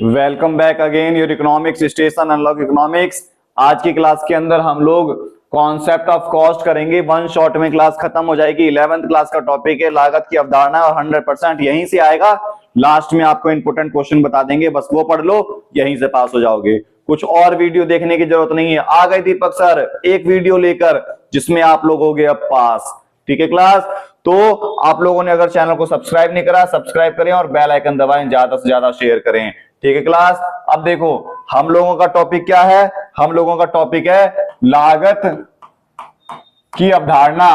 Welcome back again your economics station unlock economics. आज की class के अंदर हम लोग कॉन्सेप्ट ऑफ कॉस्ट करेंगे। वन शॉट में क्लास खत्म हो जाएगी। 11th क्लास का टॉपिक है लागत की अवधारणा और 100% यहीं से आएगा। लास्ट में आपको इंपोर्टेंट क्वेश्चन बता देंगे, बस वो पढ़ लो, यहीं से पास हो जाओगे। कुछ और वीडियो देखने की जरूरत नहीं है। आ गए दीपक सर एक वीडियो लेकर जिसमें आप लोग हो गए अब पास। ठीक है क्लास, तो आप लोगों ने अगर चैनल को सब्सक्राइब नहीं करा सब्सक्राइब करें और बेल आइकन दबाएं, ज्यादा से ज्यादा शेयर करें। ठीक है क्लास, अब देखो हम लोगों का टॉपिक क्या है। हम लोगों का टॉपिक है लागत की अवधारणा,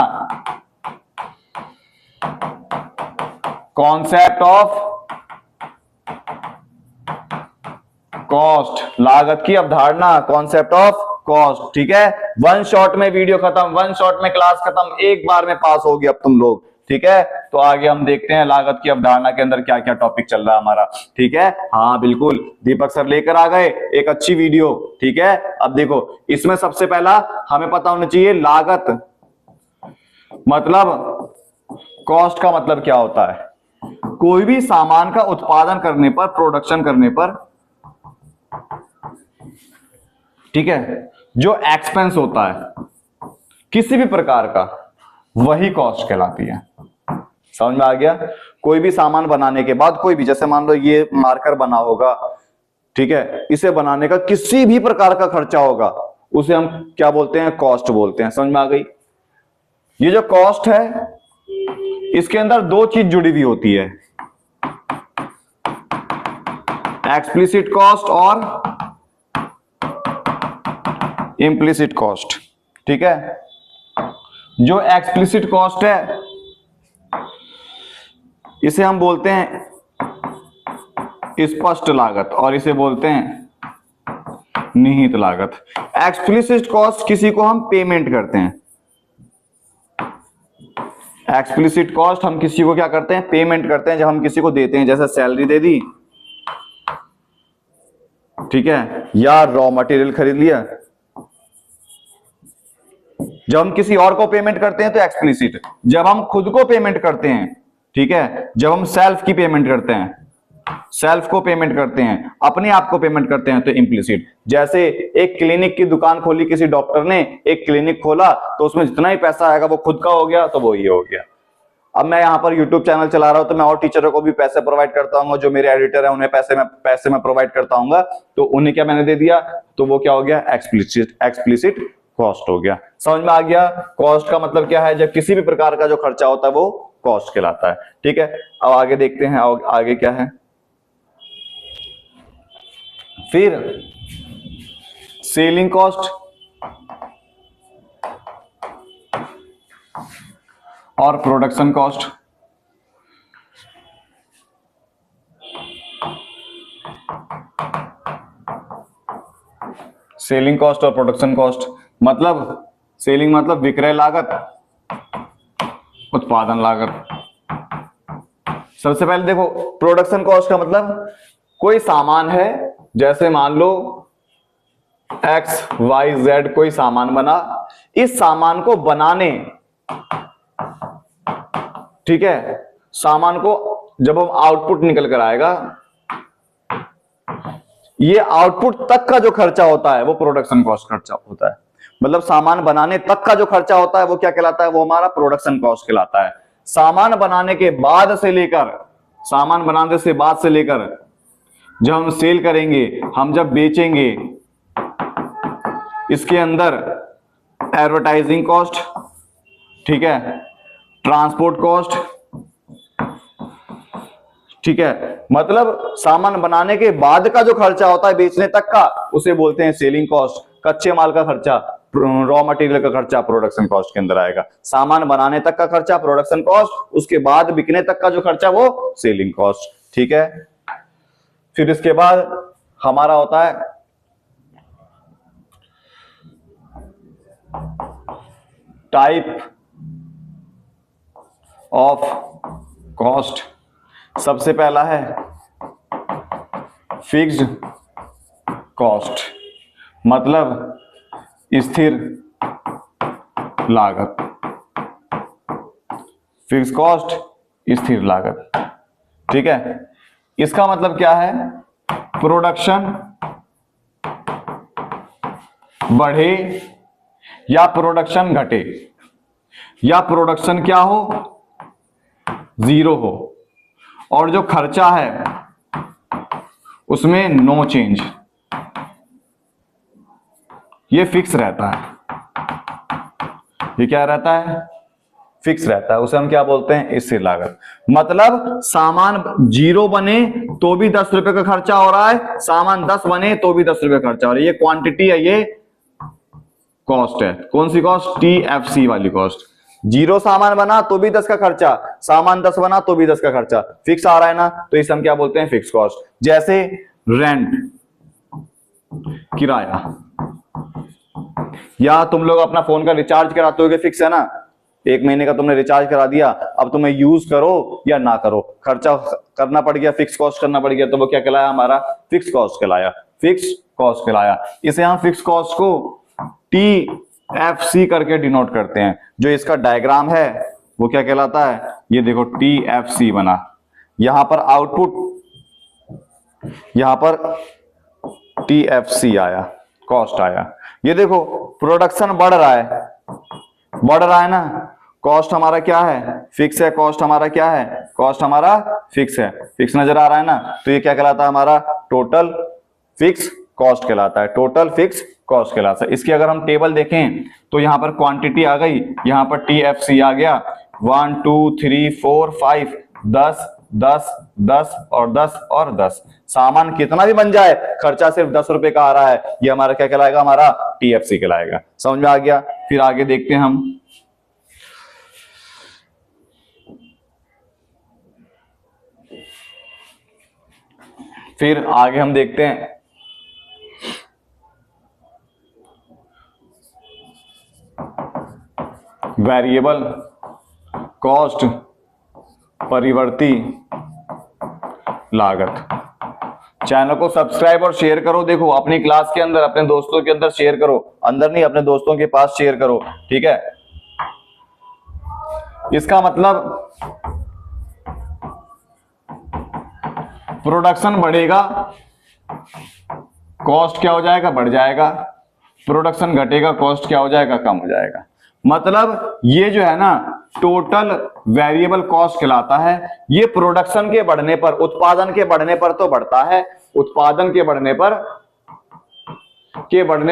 कॉन्सेप्ट ऑफ कॉस्ट। लागत की अवधारणा, कॉन्सेप्ट ऑफ कॉस्ट। ठीक है, वन शॉट में वीडियो खत्म, वन शॉट में क्लास खत्म, एक बार में पास होगी अब तुम लोग। ठीक है, तो आगे हम देखते हैं लागत की अवधारणा के अंदर क्या क्या टॉपिक चल रहा है हमारा। ठीक है, हाँ बिल्कुल दीपक सर लेकर आ गए एक अच्छी वीडियो। ठीक है, अब देखो इसमें सबसे पहला हमें पता होना चाहिए लागत मतलब, कॉस्ट का मतलब क्या होता है। कोई भी सामान का उत्पादन करने पर, प्रोडक्शन करने पर, ठीक है, जो एक्सपेंस होता है किसी भी प्रकार का, वही कॉस्ट कहलाती है। समझ में आ गया। कोई भी सामान बनाने के बाद, कोई भी, जैसे मान लो ये मार्कर बना होगा, ठीक है, इसे बनाने का किसी भी प्रकार का खर्चा होगा, उसे हम क्या बोलते हैं, कॉस्ट बोलते हैं। समझ में आ गई। ये जो कॉस्ट है इसके अंदर दो चीज जुड़ी हुई होती है, एक्सप्लिसिट कॉस्ट और इम्प्लिसिट कॉस्ट। ठीक है, जो एक्सप्लिसिट कॉस्ट है इसे हम बोलते हैं स्पष्ट लागत और इसे बोलते हैं निहित लागत। एक्सप्लिसिट कॉस्ट किसी को हम पेमेंट करते हैं। एक्सप्लिसिट कॉस्ट हम किसी को क्या करते हैं, पेमेंट करते हैं। जब हम किसी को देते हैं, जैसे सैलरी दे दी, ठीक है, या रॉ मटेरियल खरीद लिया, जब हम किसी और को पेमेंट करते हैं तो एक्सप्लिसिट। जब हम खुद को पेमेंट करते हैं, ठीक है, जब हम सेल्फ की पेमेंट करते हैं, सेल्फ को पेमेंट करते हैं, अपने आप को पेमेंट करते हैं, तो इम्प्लिसिट। जैसे एक क्लिनिक की दुकान खोली, किसी डॉक्टर ने एक क्लिनिक खोला, तो उसमें जितना ही पैसा आएगा वो खुद का हो गया, तो वो ये हो गया। अब मैं यहाँ पर यूट्यूब चैनल चला रहा हूं, तो मैं और टीचरों को भी पैसे प्रोवाइड करता हूँ, जो मेरे एडिटर है उन्हें पैसे मैं प्रोवाइड करता हूँ, तो उन्हें क्या मैंने दे दिया, तो वो क्या हो गया, एक्सप्लिसिट कॉस्ट हो गया। समझ में आ गया। कॉस्ट का मतलब क्या है, जब किसी भी प्रकार का जो खर्चा होता है वो कॉस्ट कहलाता है। ठीक है, अब आगे देखते हैं आगे क्या है। फिर सेलिंग कॉस्ट और प्रोडक्शन कॉस्ट। सेलिंग कॉस्ट और प्रोडक्शन कॉस्ट मतलब, सेलिंग मतलब विक्रय लागत, उत्पादन लागत। सबसे पहले देखो प्रोडक्शन कॉस्ट का मतलब, कोई सामान है, जैसे मान लो XYZ कोई सामान बना, इस सामान को बनाने, ठीक है, सामान को जब हम आउटपुट निकल कर आएगा, ये आउटपुट तक का जो खर्चा होता है वो प्रोडक्शन कॉस्ट खर्चा होता है। मतलब सामान बनाने तक का जो खर्चा होता है वो क्या कहलाता है, वो हमारा प्रोडक्शन कॉस्ट कहलाता है। सामान बनाने के बाद से लेकर, सामान बनाने से बाद से लेकर जब हम सेल करेंगे, हम जब बेचेंगे, इसके अंदर एडवर्टाइजिंग कॉस्ट, ठीक है, ट्रांसपोर्ट कॉस्ट, ठीक है, मतलब सामान बनाने के बाद का जो खर्चा होता है बेचने तक का, उसे बोलते हैं सेलिंग कॉस्ट। कच्चे माल का खर्चा, रॉ मटेरियल का खर्चा प्रोडक्शन कॉस्ट के अंदर आएगा। सामान बनाने तक का खर्चा प्रोडक्शन कॉस्ट, उसके बाद बिकने तक का जो खर्चा वो सेलिंग कॉस्ट। ठीक है, फिर इसके बाद हमारा होता है टाइप ऑफ कॉस्ट। सबसे पहला है फिक्स्ड कॉस्ट, मतलब स्थिर लागत। फिक्स्ड कॉस्ट, स्थिर लागत। ठीक है, इसका मतलब क्या है, प्रोडक्शन बढ़े या प्रोडक्शन घटे या प्रोडक्शन क्या हो, जीरो हो, और जो खर्चा है उसमें नो चेंज, ये फिक्स रहता है। ये क्या रहता है, फिक्स रहता है। उसे हम क्या बोलते हैं, स्थिर लागत। मतलब सामान जीरो बने तो भी 10 रुपए का खर्चा हो रहा है, सामान 10 बने तो भी 10 रुपए का खर्चा हो रहा है। ये क्वांटिटी है, ये कॉस्ट है। कौन सी कॉस्ट, TFC वाली कॉस्ट। जीरो सामान बना तो भी 10 का खर्चा, सामान 10 बना तो भी 10 का खर्चा, फिक्स आ रहा है ना, तो इसे हम क्या बोलते हैं, फिक्स कॉस्ट। जैसे रेंट, किराया, या तुम लोग अपना फोन का रिचार्ज कराते हो, फिक्स है ना, 1 महीने का तुमने रिचार्ज करा दिया, अब तुम्हें यूज करो या ना करो, खर्चा करना पड़ गया, फिक्स कॉस्ट करना पड़ गया, तो वो क्या कहलाया, हमारा फिक्स कॉस्ट कहलाया, फिक्स कॉस्ट कहलाया। इसे हम फिक्स कॉस्ट को TFC करके डिनोट करते हैं। जो इसका डायग्राम है वो क्या कहलाता है, ये देखो TFC बना, यहां पर आउटपुट, यहां पर TFC आया, कॉस्ट आया। ये देखो प्रोडक्शन बढ़ रहा है ना, कॉस्ट हमारा क्या है, फिक्स है, कॉस्ट हमारा क्या है, कॉस्ट हमारा फिक्स है, फिक्स नजर आ रहा है ना, तो ये क्या कहलाता है, हमारा टोटल फिक्स कॉस्ट कहलाता है, टोटल फिक्स कॉस्ट कहलाता है। इसकी अगर हम टेबल देखें तो यहां पर क्वांटिटी आ गई, यहां पर TFC आ गया, 1 2 3 4 5 10 10 10 और 10 और 10। सामान कितना भी बन जाए, खर्चा सिर्फ 10 रुपए का आ रहा है, ये हमारा क्या कहलाएगा, हमारा TFC कहलाएगा। समझ में आ गया। फिर आगे देखते हैं हम, फिर आगे हम देखते हैं वेरिएबल कॉस्ट, परिवर्ती लागत। चैनल को सब्सक्राइब और शेयर करो। देखो अपनी क्लास के अंदर, अपने दोस्तों के अंदर शेयर करो, अंदर नहीं, अपने दोस्तों के पास शेयर करो, ठीक है। इसका मतलब प्रोडक्शन बढ़ेगा, कॉस्ट क्या हो जाएगा, बढ़ जाएगा, प्रोडक्शन घटेगा, कॉस्ट क्या हो जाएगा, कम हो जाएगा। मतलब ये जो है ना टोटल वेरिएबल कॉस्ट कहलाता है। ये प्रोडक्शन के बढ़ने पर, उत्पादन के बढ़ने पर तो बढ़ता है, उत्पादन के बढ़ने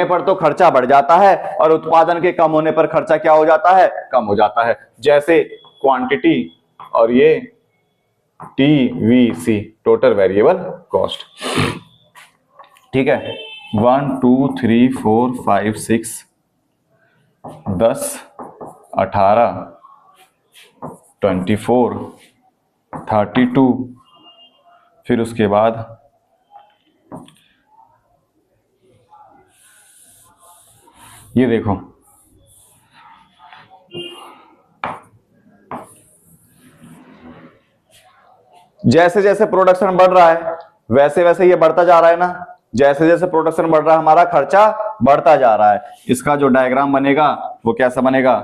पर तो खर्चा बढ़ जाता है, और उत्पादन के कम होने पर खर्चा क्या हो जाता है, कम हो जाता है। जैसे क्वांटिटी और ये TVC, टोटल वेरिएबल कॉस्ट, ठीक है। 1 2 3 4 5 6 10 18 24 32, फिर उसके बाद ये देखो जैसे जैसे प्रोडक्शन बढ़ रहा है वैसे वैसे ये बढ़ता जा रहा है ना, जैसे जैसे प्रोडक्शन बढ़ रहा है हमारा खर्चा बढ़ता जा रहा है। इसका जो डायग्राम बनेगा वो कैसा बनेगा,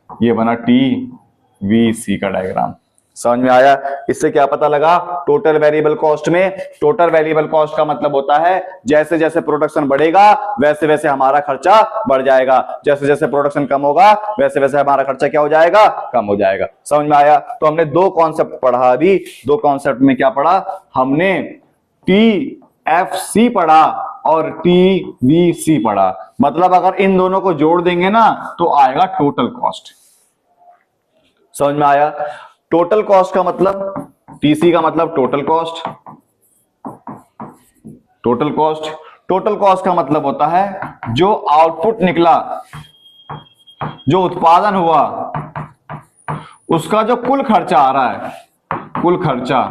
ये बना TVC का डायग्राम। समझ में आया। इससे क्या पता लगा, टोटल वेरिएबल कॉस्ट में, टोटल वेरिएबल कॉस्ट का मतलब होता है जैसे जैसे प्रोडक्शन बढ़ेगा वैसे वैसे हमारा खर्चा बढ़ जाएगा, जैसे जैसे प्रोडक्शन कम होगा वैसे वैसे हमारा खर्चा क्या हो जाएगा, कम हो जाएगा। समझ में आया। तो हमने दो कॉन्सेप्ट पढ़ा, अभी दो कॉन्सेप्ट में क्या पढ़ा हमने, TFC पढ़ा और TVC पढ़ा। मतलब अगर इन दोनों को जोड़ देंगे ना तो आएगा टोटल कॉस्ट। समझ में आया। टोटल कॉस्ट का मतलब, TC का मतलब total cost, total cost, total cost का मतलब होता है जो आउटपुट निकला, जो उत्पादन हुआ उसका जो कुल खर्चा आ रहा है, कुल खर्चा,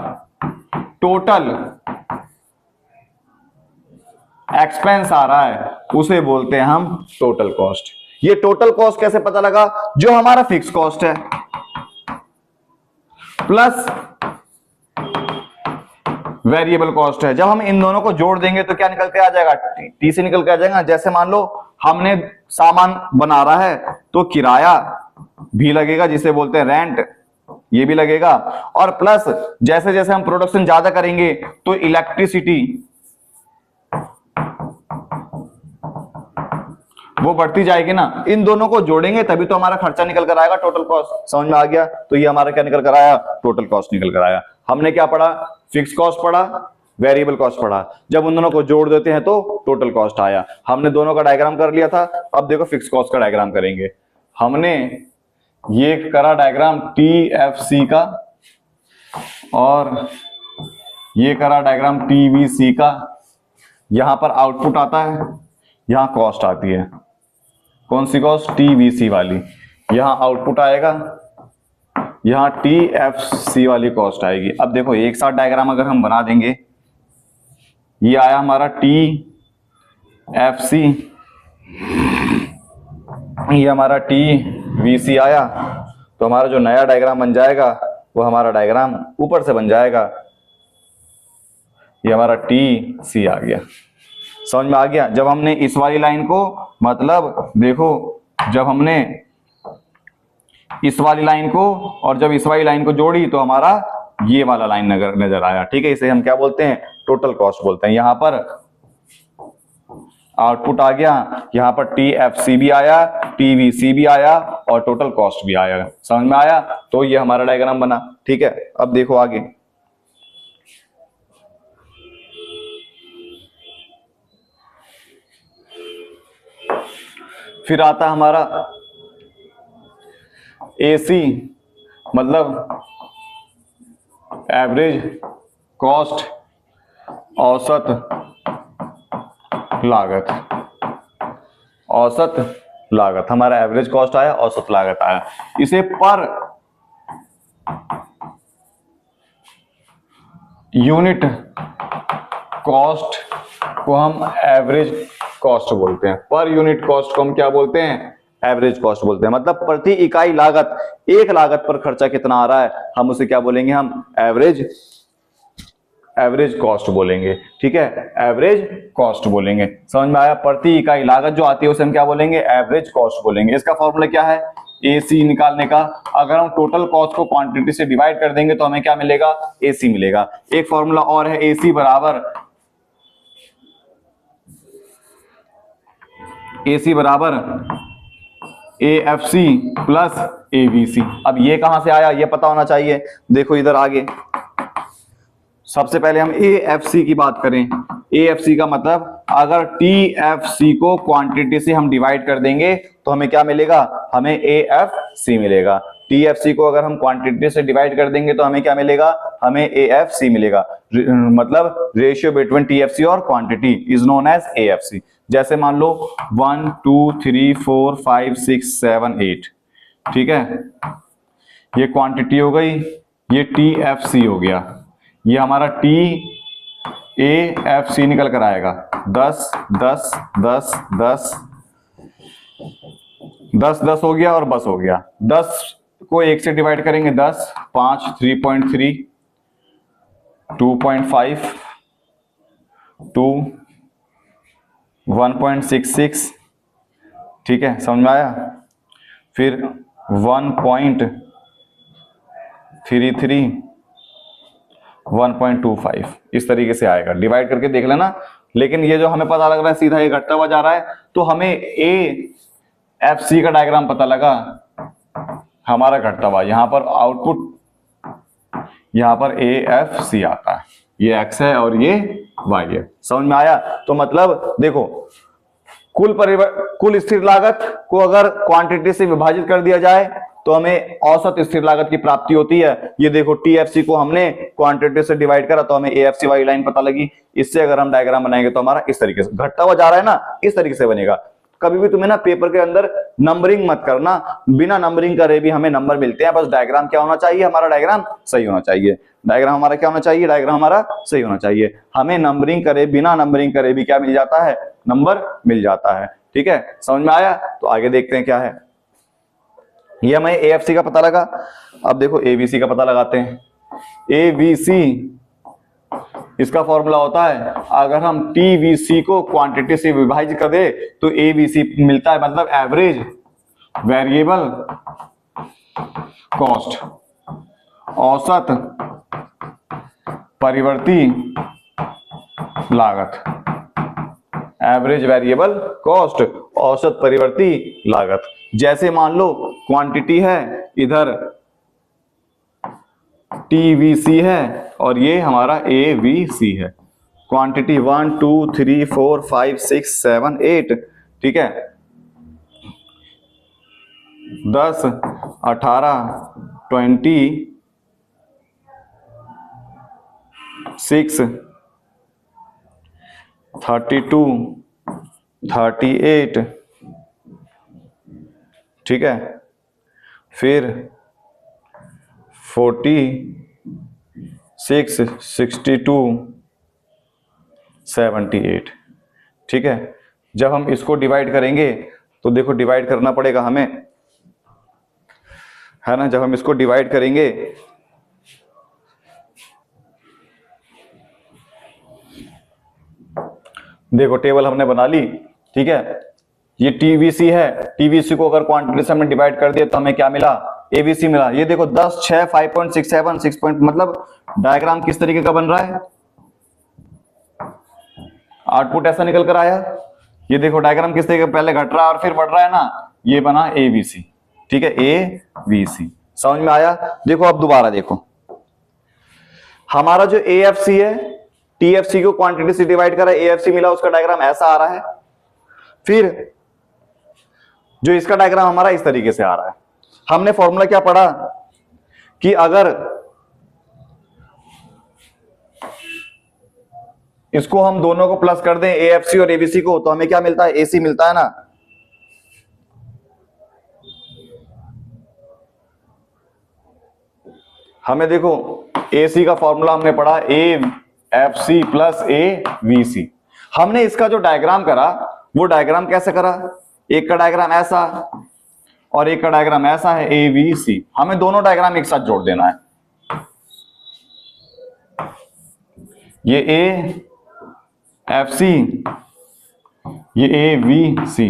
टोटल एक्सपेंस आ रहा है, उसे बोलते हैं हम टोटल कॉस्ट। ये टोटल कॉस्ट कैसे पता लगा, जो हमारा फिक्स कॉस्ट है प्लस वेरिएबल कॉस्ट है, जब हम इन दोनों को जोड़ देंगे तो क्या निकल के आ जाएगा, TC निकल के आ जाएगा। जैसे मान लो हमने सामान बना रहा है तो किराया भी लगेगा जिसे बोलते हैं रेंट, ये भी लगेगा, और प्लस जैसे जैसे हम प्रोडक्शन ज्यादा करेंगे तो इलेक्ट्रिसिटी वो बढ़ती जाएगी ना। इन दोनों को जोड़ेंगे तभी तो हमारा खर्चा निकल कर आएगा, टोटल कॉस्ट। समझ में आ गया? तो ये हमारा क्या निकल कर आया? टोटल कॉस्ट निकल कर आया। हमने क्या पढ़ा? फिक्स कॉस्ट पढ़ा, वेरिएबल कॉस्ट पढ़ा। जब उन दोनों को जोड़ देते हैं तो टोटल कॉस्ट आया। हमने दोनों का डायग्राम कर लिया था। अब देखो फिक्स कॉस्ट का डायग्राम करेंगे। हमने ये करा डायग्राम TFC का और ये करा डायग्राम TVC का। यहां पर आउटपुट आता है, यहां कॉस्ट आती है। कौन सी कॉस्ट? TVC वाली। यहां आउटपुट आएगा, यहां TFC वाली कॉस्ट आएगी। अब देखो एक साथ डायग्राम अगर हम बना देंगे, ये आया हमारा TFC, ये हमारा TVC आया, तो हमारा जो नया डायग्राम बन जाएगा वो हमारा डायग्राम ऊपर से बन जाएगा। ये हमारा TC आ गया। समझ में आ गया? जब हमने इस वाली लाइन को, मतलब देखो, जब हमने इस वाली लाइन को और जब इस वाली लाइन को जोड़ी तो हमारा ये वाला लाइन नजर आया। ठीक है, इसे हम क्या बोलते हैं? टोटल कॉस्ट बोलते हैं। यहां पर आउटपुट आ गया, यहां पर TFC भी आया, TVC भी आया और टोटल कॉस्ट भी आया। समझ में आया? तो ये हमारा डायग्राम बना। ठीक है, अब देखो आगे। फिर आता हमारा AC, मतलब एवरेज कॉस्ट, औसत लागत। औसत लागत, हमारा एवरेज कॉस्ट आया, औसत लागत आया। इसे पर यूनिट कॉस्ट को हम एवरेज कॉस्ट बोलते हैं। पर यूनिट कॉस्ट को हम क्या बोलते हैं? एवरेज कॉस्ट बोलते हैं। मतलब प्रति इकाई लागत, एक लागत पर खर्चा कितना आ रहा है, हम उसे क्या बोलेंगे? हम एवरेज कॉस्ट बोलेंगे। ठीक है, एवरेज कॉस्ट बोलेंगे। समझ में आया? प्रति इकाई लागत जो आती है उसे हम क्या बोलेंगे? एवरेज कॉस्ट बोलेंगे। इसका फॉर्मूला क्या है? AC निकालने का, अगर हम टोटल कॉस्ट को क्वांटिटी से डिवाइड कर देंगे तो हमें क्या मिलेगा? AC मिलेगा। एक फॉर्मूला और है, AC बराबर AFC प्लस ABC। अब ये कहां से आया ये पता होना चाहिए। देखो इधर आगे, सबसे पहले हम AFC की बात करें। AFC का मतलब अगर TFC को क्वांटिटी से हम डिवाइड कर देंगे तो हमें क्या मिलेगा? हमें AFC मिलेगा। TFC को अगर हम क्वांटिटी से डिवाइड कर देंगे तो हमें क्या मिलेगा? हमें AFC मिलेगा। मतलब रेशियो बिटवीन TFC और quantity is known as AFC। जैसे मान लो 1 2 3 4 5 6 7 8, ठीक है, ये क्वांटिटी हो गई, ये TFC हो गया, ये हमारा TAFC निकल कर आएगा। 10 10 10 10 10 10 हो गया और बस हो गया। 10 को 1 से डिवाइड करेंगे 10, 5 3.3 2.5 2 1.66, ठीक है, समझ में आया। फिर 1.33 1.25 इस तरीके से आएगा। डिवाइड करके देख लेना। लेकिन ये जो हमें पता लग रहा है सीधा ये घटता हुआ जा रहा है, तो हमें AFC का डायग्राम पता लगा, हमारा घटता हुआ। यहां पर आउटपुट, यहां पर AFC आता है, ये X है और ये Y है। समझ में आया। तो मतलब देखो, कुल स्थिर लागत को अगर क्वांटिटी से विभाजित कर दिया जाए तो हमें औसत स्थिर लागत की प्राप्ति होती है। ये देखो TFC को हमने क्वांटिटी से डिवाइड करा तो हमें AFC वाली लाइन पता लगी। इससे अगर हम डायग्राम बनाएंगे तो हमारा इस तरीके से घटता हुआ जा रहा है ना, इस तरीके से बनेगा। कभी भी तुम्हें ना पेपर के अंदर नंबरिंग मत करना, बिना नंबरिंग करे भी हमें नंबर मिलते हैं। बस डायग्राम क्या होना चाहिए? हमारा डायग्राम सही होना चाहिए। डायग्राम हमारा क्या होना चाहिए? डायग्राम हमारा सही होना चाहिए। हमें नंबरिंग करे, बिना नंबरिंग करे भी क्या मिल जाता है? नंबर मिल जाता है। ठीक है, समझ में आया। तो आगे देखते हैं क्या है। ये हमें AFC का पता लगा। अब देखो ABC का पता लगाते हैं। ABC, इसका फॉर्मूला होता है, अगर हम TVC को क्वांटिटी से विभाजित कर दे तो ABC मिलता है, मतलब एवरेज वेरिएबल कॉस्ट, औसत परिवर्ती लागत। एवरेज वेरिएबल कॉस्ट, औसत परिवर्ती लागत। जैसे मान लो क्वांटिटी है, इधर टीवीसी है और ये हमारा एवीसी है। क्वांटिटी 1 2 3 4 5 6 7 8, ठीक है, 10 18 20 6 32 38, ठीक है, फिर 46 62 78, ठीक है। जब हम इसको डिवाइड करेंगे तो देखो डिवाइड करना पड़ेगा हमें, है ना। जब हम इसको डिवाइड करेंगे देखो टेबल हमने बना ली, ठीक है। ये टीवीसी है, टीवीसी को अगर क्वांटिटी से हमने डिवाइड कर दिया तो हमें क्या मिला, एवीसी मिला। ये देखो 10 6 5.67 6 मतलब डायग्राम किस तरीके का बन रहा है, आउटपुट ऐसा निकल कर आया। ये देखो डायग्राम किस तरीके का, पहले घट रहा है और फिर बढ़ रहा है ना, ये बना एवीसी, ठीक है, एवीसी। समझ में आया। देखो अब दोबारा देखो, हमारा जो एएफसी है, टीएफसी को क्वांटिटी से डिवाइड करा, एएफसी मिला, उसका डायग्राम ऐसा आ रहा है। फिर जो इसका डायग्राम हमारा इस तरीके से आ रहा है। हमने फॉर्मूला क्या पढ़ा कि अगर इसको हम दोनों को प्लस कर दें, एएफसी और एबीसी को, तो हमें क्या मिलता है, एसी मिलता है ना। हमें देखो एसी का फॉर्मूला हमने पढ़ा एएफसी प्लस एवीसी। हमने इसका जो डायग्राम करा वो डायग्राम कैसे करा, एक का डायग्राम ऐसा और एक का डायग्राम ऐसा है, एवीसी। हमें दोनों डायग्राम एक साथ जोड़ देना है। ये एएफसी, ये एवीसी।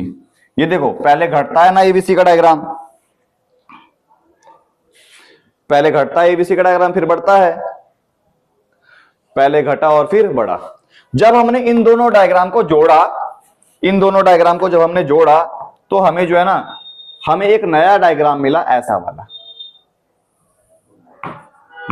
ये देखो पहले घटता है ना एबीसी का डायग्राम, पहले घटता है एबीसी का डायग्राम, फिर बढ़ता है, पहले घटा और फिर बढ़ा। जब हमने इन दोनों डायग्राम को जोड़ा, इन दोनों डायग्राम को जब हमने जोड़ा तो हमें जो है ना, हमें एक नया डायग्राम मिला ऐसा वाला।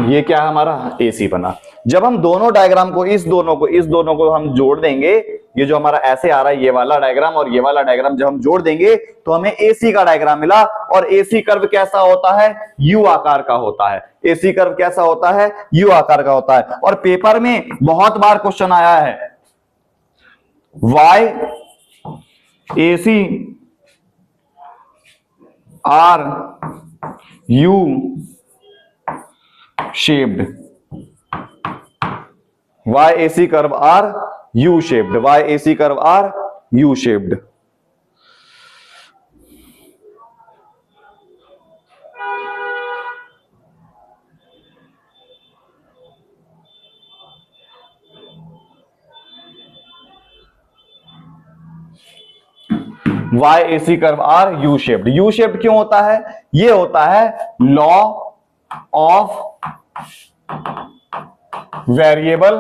ये क्या है हमारा, एसी बना। जब हम दोनों डायग्राम को, इस दोनों को हम जोड़ देंगे, ये जो हमारा ऐसे आ रहा है ये वाला डायग्राम और ये वाला डायग्राम जब हम जोड़ देंगे तो हमें एसी का डायग्राम मिला। और एसी कर्व कैसा होता है, यू आकार का होता है। एसी कर्व कैसा होता है, यू आकार का होता है। और पेपर में बहुत बार क्वेश्चन आया है, why AC are U shaped, why AC curve are U shaped, why AC curve are U shaped। why AC curve are U shaped। U shaped क्यों होता है, ये होता है law of variable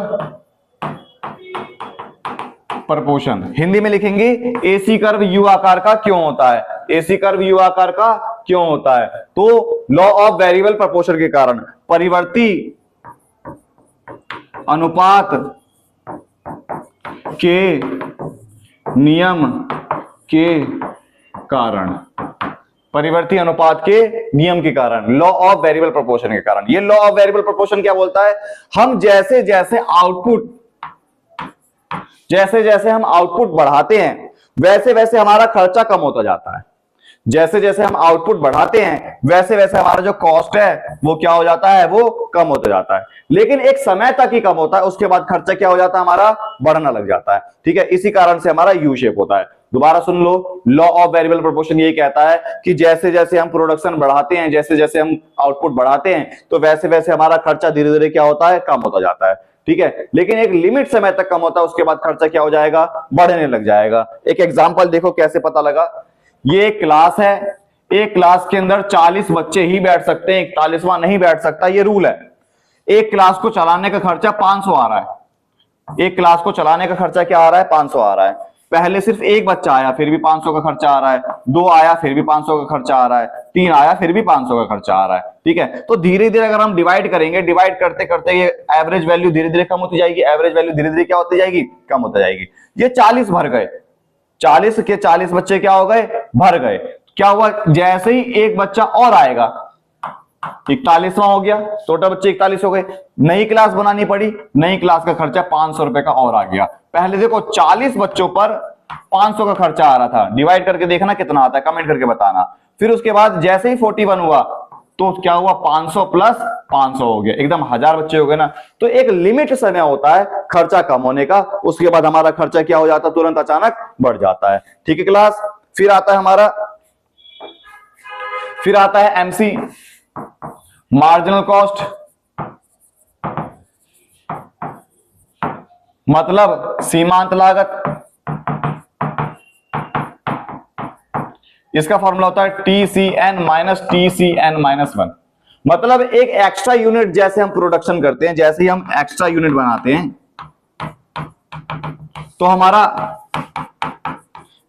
proportion. Hindi में लिखेंगे एसी कर्व यू आकार का क्यों होता है, एसी कर्व यू आकार का क्यों होता है, तो लॉ ऑफ वेरिएबल प्रपोर्शन के कारण, परिवर्ती अनुपात के नियम के कारण, परिवर्ती अनुपात के नियम के कारण, लॉ ऑफ वेरिएबल प्रोपोर्शन के कारण। ये लॉ ऑफ वेरिएबल प्रोपोर्शन क्या बोलता है, हम जैसे जैसे हम आउटपुट बढ़ाते हैं वैसे वैसे हमारा खर्चा कम होता जाता है। जैसे जैसे हम आउटपुट बढ़ाते हैं वैसे वैसे हमारा जो कॉस्ट है वो क्या हो जाता है, वो कम होता जाता है। लेकिन एक समय तक ही कम होता है, उसके बाद खर्चा क्या हो जाता है, हमारा बढ़ना लग जाता है। ठीक है, इसी कारण से हमारा यू शेप होता है। दोबारा सुन लो, लॉ ऑफ वेरिएबल प्रोपोर्शन ये कहता है कि जैसे जैसे हम प्रोडक्शन बढ़ाते हैं, जैसे जैसे हम आउटपुट बढ़ाते हैं, तो वैसे वैसे हमारा खर्चा धीरे धीरे क्या होता है, कम होता जाता है। ठीक है, लेकिन एक लिमिट समय तक कम होता है, उसके बाद खर्चा क्या हो जाएगा, बढ़ने लग जाएगा। एक एग्जांपल देखो कैसे पता लगा। ये एक क्लास है, एक क्लास के अंदर 40 बच्चे ही बैठ सकते हैं, 41वां नहीं बैठ सकता, ये रूल है। एक क्लास को चलाने का खर्चा 500 आ रहा है, एक क्लास को चलाने का खर्चा क्या आ रहा है, 500 आ रहा है। पहले सिर्फ एक बच्चा आया फिर भी 500 का खर्चा आ रहा है, 2 आया फिर भी 500 का खर्चा आ रहा है, 3 आया फिर भी 500 का खर्चा आ रहा है। ठीक है, तो धीरे धीरे अगर हम डिवाइड करेंगे, डिवाइड करते करते ये एवरेज वैल्यू धीरे धीरे कम होती जाएगी, एवरेज वैल्यू धीरे धीरे क्या होती जाएगी, कम होती जाएगी। ये 40 भर गए, 40 के 40 बच्चे क्या हो गए, भर गए। क्या हुआ, जैसे ही एक बच्चा और आएगा 41वां हो गया, टोटल बच्चे 41 हो गए, नई क्लास बनानी पड़ी, नई क्लास का खर्चा 500 रुपए का और आ गया। पहले देखो 40 बच्चों पर 500 का खर्चा आ रहा था, डिवाइड करके देखना कितना आता है, कमेंट करके बताना। फिर उसके बाद जैसे ही 41 हुआ तो क्या हुआ, 500 प्लस 500 हो गया, एकदम 1000 बच्चे हो गए ना। तो एक लिमिट समय होता है खर्चा कम होने का, उसके बाद हमारा खर्चा क्या हो जाता है, तुरंत अचानक बढ़ जाता है। ठीक है क्लास, फिर आता है हमारा, फिर आता है एमसी, मार्जिनल कॉस्ट, मतलब सीमांत लागत। इसका फॉर्मूला होता है TCN माइनस TCN माइनस 1। मतलब एक एक्स्ट्रा यूनिट जैसे हम प्रोडक्शन करते हैं, जैसे ही हम एक्स्ट्रा यूनिट बनाते हैं तो हमारा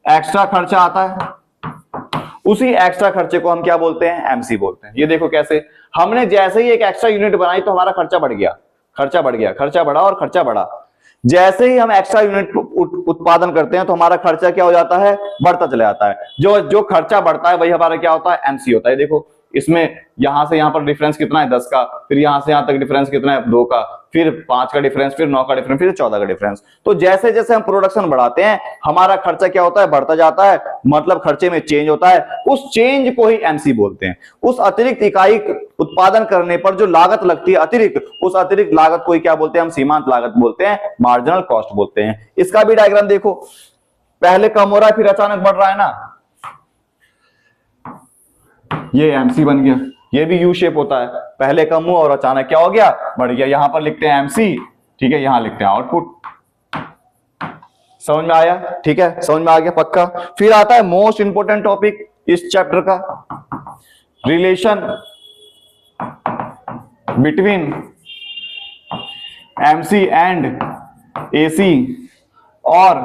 एक्स्ट्रा खर्चा आता है, उसी एक्स्ट्रा खर्चे को हम क्या बोलते हैं, एमसी बोलते हैं। ये देखो कैसे, हमने जैसे ही एक एक्स्ट्रा यूनिट बनाई तो हमारा खर्चा बढ़ गया, खर्चा बढ़ गया, खर्चा बढ़ा और खर्चा बढ़ा। जैसे ही हम एक्स्ट्रा यूनिट उत्पादन करते हैं तो हमारा खर्चा क्या हो जाता है, बढ़ता चला जाता है। जो जो खर्चा बढ़ता है वही हमारा क्या होता है, एमसी होता है। देखो इसमें यहां से यहां पर डिफरेंस कितना है, 10 का, फिर यहां से यहां तक डिफरेंस कितना है, 2 का, फिर 5 का डिफरेंस, फिर 9 का डिफरेंस, फिर 14 का डिफरेंस। तो जैसे जैसे हम प्रोडक्शन बढ़ाते हैं हमारा खर्चा क्या होता है, बढ़ता जाता है, मतलब खर्चे में चेंज होता है। उस चेंज को ही एमसी बोलते हैं। उस अतिरिक्त इकाई उत्पादन करने पर जो लागत लगती है अतिरिक्त, उस अतिरिक्त लागत को ही क्या बोलते हैं, हम सीमांत लागत बोलते हैं, मार्जिनल कॉस्ट बोलते हैं। इसका भी डायग्राम देखो, पहले कम हो रहा है फिर अचानक बढ़ रहा है ना, ये एमसी बन गया। ये भी यू शेप होता है, पहले कम हुआ और अचानक क्या हो गया, बढ़ गया। यहां पर लिखते हैं एमसी, ठीक है, यहां लिखते हैं आउटपुट। समझ में आया, ठीक है, समझ में आ गया पक्का। फिर आता है मोस्ट इंपोर्टेंट टॉपिक इस चैप्टर का, relation between MC and AC और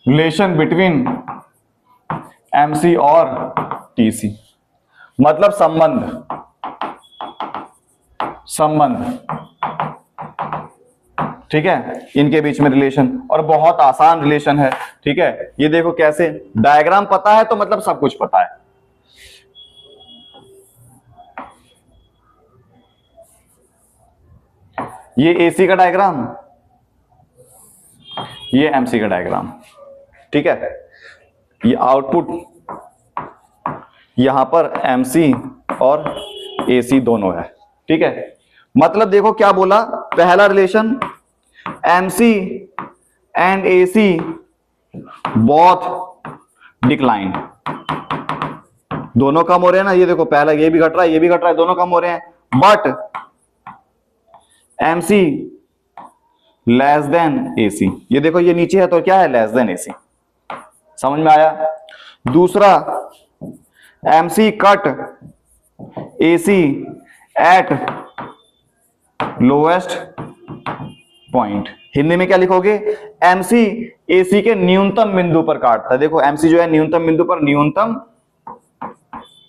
रिलेशन बिटवीन एमसी और टीसी। मतलब संबंध, ठीक है, इनके बीच में रिलेशन, और बहुत आसान रिलेशन है। ठीक है, ये देखो कैसे, डायग्राम पता है तो मतलब सब कुछ पता है। ये एसी का डायग्राम, ये एमसी का डायग्राम, ठीक है। ये आउटपुट, यहां पर एमसी और एसी दोनों है, ठीक है। मतलब देखो क्या बोला, पहला relation MC and AC both decline, दोनों कम हो रहे हैं ना। ये देखो पहला ये भी घट रहा है, ये भी घट रहा है, दोनों कम हो रहे हैं। But MC less than AC, ये देखो ये नीचे है तो क्या है, लेस देन एसी। समझ में आया। दूसरा MC cut AC eight lowest point. Hindi में क्या लिखोगे, एमसी एसी के न्यूनतम बिंदु पर काटता है। देखो एमसी जो है न्यूनतम बिंदु पर, न्यूनतम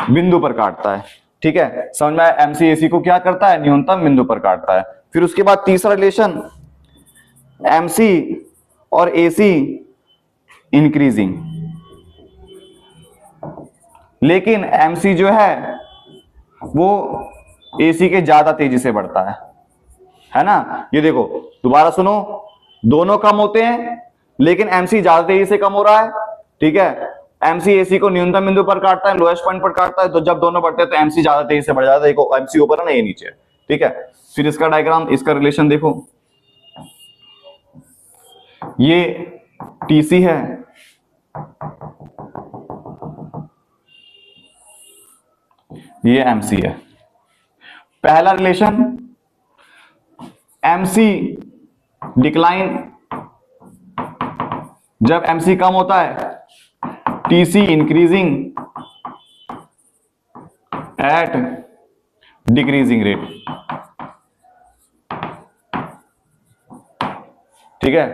बिंदु पर काटता है, ठीक है। समझ में आया, एमसी एसी को क्या करता है, न्यूनतम बिंदु पर काटता है। फिर उसके बाद तीसरा रिलेशन एमसी और एसी इंक्रीजिंग, लेकिन एमसी जो है वो एसी के ज्यादा तेजी से बढ़ता है ना। ये देखो दोबारा सुनो, दोनों कम होते हैं लेकिन एमसी ज्यादा तेजी से कम हो रहा है, ठीक है। एमसी एसी को न्यूनतम बिंदु पर काटता है, लोएस्ट पॉइंट पर काटता है, तो जब दोनों बढ़ते हैं तो एमसी ज्यादा तेजी से बढ़ जाता है। देखो एमसी ऊपर है ना, ये नीचे है, ठीक है। फिर इसका डायग्राम, इसका रिलेशन देखो, ये टीसी है, ये एमसी है। पहला रिलेशन एमसी डिक्लाइन, जब एमसी कम होता है, TC increasing at decreasing rate, ठीक है।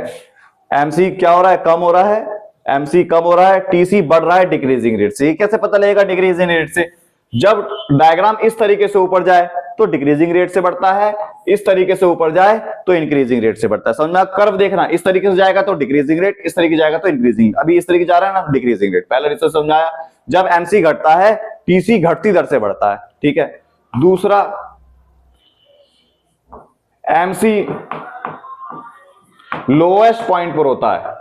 एमसी क्या हो रहा है, कम हो रहा है, एमसी कम हो रहा है, टीसी बढ़ रहा है डिक्रीजिंग रेट से। ये कैसे पता लगेगा डिक्रीजिंग रेट से? जब डायग्राम इस तरीके से ऊपर जाए तो डिक्रीजिंग रेट से बढ़ता है, इस तरीके से ऊपर जाए तो इंक्रीजिंग रेट से बढ़ता है। समझ में? कर्व देखना, इस तरीके से जाएगा तो डिक्रीजिंग रेट, इस तरीके जाएगा तो इंक्रीजिंग। अभी इस तरीके जा रहा है ना, डिक्रीजिंग रेट। पहले इससे समझाया, जब एमसी घटता है टीसी घटती दर से बढ़ता है। ठीक है। दूसरा, एमसी लोएस्ट पॉइंट पर होता है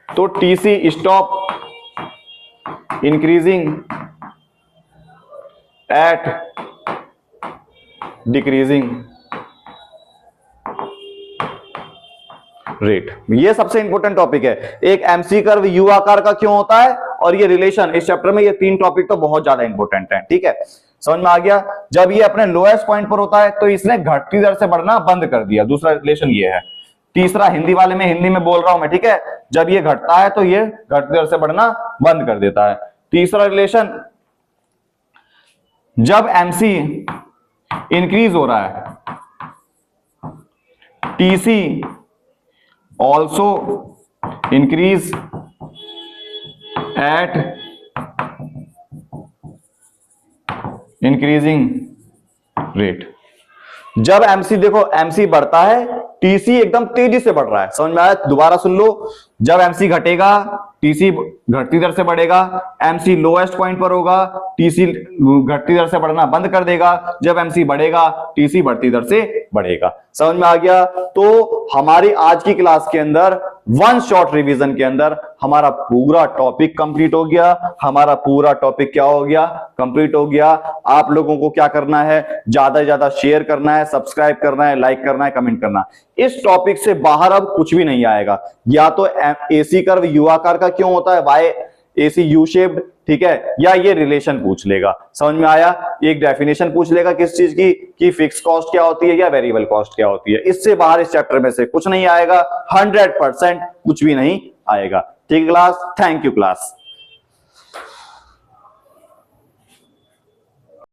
तो TC stop increasing at decreasing rate. ये सबसे इंपॉर्टेंट टॉपिक है। एक एमसी कर्व यू आकार का क्यों होता है, और ये रिलेशन इस चैप्टर में, ये तीन टॉपिक तो बहुत ज्यादा इंपॉर्टेंट है। ठीक है, समझ में आ गया? जब ये अपने लोएस्ट पॉइंट पर होता है तो इसने घटती दर से बढ़ना बंद कर दिया। दूसरा रिलेशन ये है। तीसरा, हिंदी वाले में हिंदी में बोल रहा हूं मैं, ठीक है, जब ये घटता है तो ये घटती दर से बढ़ना बंद कर देता है। तीसरा रिलेशन, जब एमसी इंक्रीज हो रहा है TC also increase at increasing rate. जब एमसी, देखो एमसी बढ़ता है, टीसी एकदम तेजी से बढ़ रहा है। समझ में आया? दोबारा सुन लो, जब एमसी घटेगा टीसी घटती दर से बढ़ेगा, एमसी लोएस्ट पॉइंट पर होगा, टीसी घटती दर से बढ़ना बंद कर देगा, जब एमसी बढ़ेगा टीसी बढ़ती दर से बढ़ेगा। समझ में आ गया? तो हमारी आज की क्लास के अंदर वन शॉट रिवीजन के अंदर हमारा पूरा टॉपिक कंप्लीट हो गया। हमारा पूरा टॉपिक क्या हो गया? कंप्लीट हो गया। आप लोगों को क्या करना है? ज्यादा से ज्यादा शेयर करना है, सब्सक्राइब करना है, लाइक करना है, कमेंट करना है। इस टॉपिक से बाहर अब कुछ भी नहीं आएगा। या तो एसी कर्व यू आकार का क्यों होता है, वाई एसी यू शेप्ड, ठीक है, या ये रिलेशन पूछ लेगा। समझ में आया? एक डेफिनेशन पूछ लेगा किस चीज की, कि फिक्स कॉस्ट क्या होती है या वेरिएबल कॉस्ट क्या होती है। इससे बाहर इस चैप्टर में से कुछ नहीं आएगा। 100% कुछ भी नहीं आएगा। ठीक है क्लास? Thank you class.